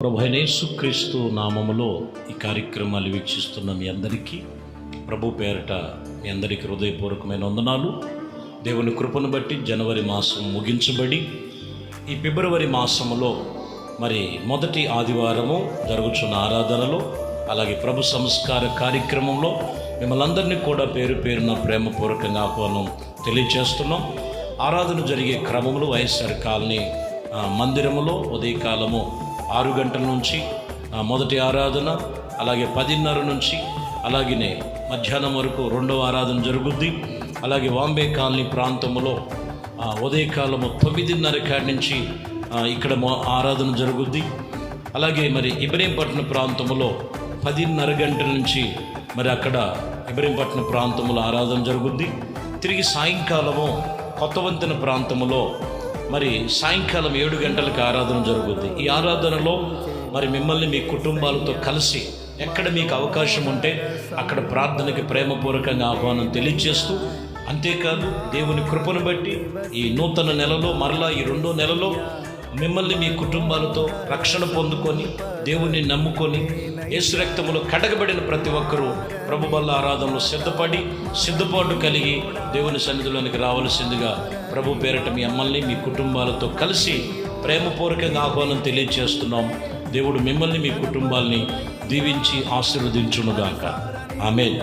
ప్రభువైన యేసుక్రీస్తు నామములో ఈ కార్యక్రమాలు వీక్షిస్తున్న మీ అందరికీ ప్రభు పేరట మీ అందరికీ హృదయపూర్వకమైన వందనాలు. దేవుని కృపను బట్టి జనవరి మాసం ముగించబడి ఈ ఫిబ్రవరి మాసములో మరి మొదటి ఆదివారము జరుగుతున్న ఆరాధనలో అలాగే ప్రభు సంస్కార కార్యక్రమంలో మిమ్మల్ని అందరినీ కూడా పేరు పేరున ప్రేమపూర్వకంగా ఆహ్వానం తెలియజేస్తున్నాం. ఆరాధన జరిగే క్రమంలో వైఎస్ఆర్ కాలనీ మందిరములో ఉదయకాలము 6 గంటల నుంచి మొదటి ఆరాధన, అలాగే 10:30 నుంచి అలాగనే మధ్యాహ్నం వరకు రెండవ ఆరాధన జరుగుద్ది. అలాగే వాంబే కాలనీ ప్రాంతంలో ఉదయకాలము 9:30 కాడి నుంచి ఇక్కడ ఆరాధన జరుగుద్ది. అలాగే మరి ఇబ్రహీంపట్నం ప్రాంతంలో 10:30 గంటల నుంచి మరి అక్కడ ఇబ్రహీంపట్నం ప్రాంతంలో ఆరాధన జరుగుద్ది. తిరిగి సాయంకాలము కొత్తవంతెన ప్రాంతంలో మరి సాయంకాలం 7 గంటలకు ఆరాధన జరుగుద్ది. ఈ ఆరాధనలో మరి మిమ్మల్ని మీ కుటుంబాలతో కలిసి ఎక్కడ మీకు అవకాశం ఉంటే అక్కడ ప్రార్థనకి ప్రేమపూర్వకంగా ఆహ్వానం తెలియజేస్తూ, అంతేకాదు దేవుని కృపను బట్టి ఈ నూతన నెలలో మరలా ఈ 2వ నెలలో మిమ్మల్ని మీ కుటుంబాలతో రక్షణ పొందుకొని దేవుణ్ణి నమ్ముకొని యేసు రక్తములో కడగబడిన ప్రతి ఒక్కరూ ప్రభు బల్ల ఆరాధనలో సిద్ధపాటు కలిగి దేవుని సన్నిధిలోనికి రావలసిందిగా ప్రభు పేరట మీ అమ్మల్ని మీ కుటుంబాలతో కలిసి ప్రేమపూర్వకంగా ఆహ్వానం తెలియజేస్తున్నాం. దేవుడు మిమ్మల్ని మీ కుటుంబాల్ని దీవించి ఆశీర్వదించునుగాక. ఆమేన్.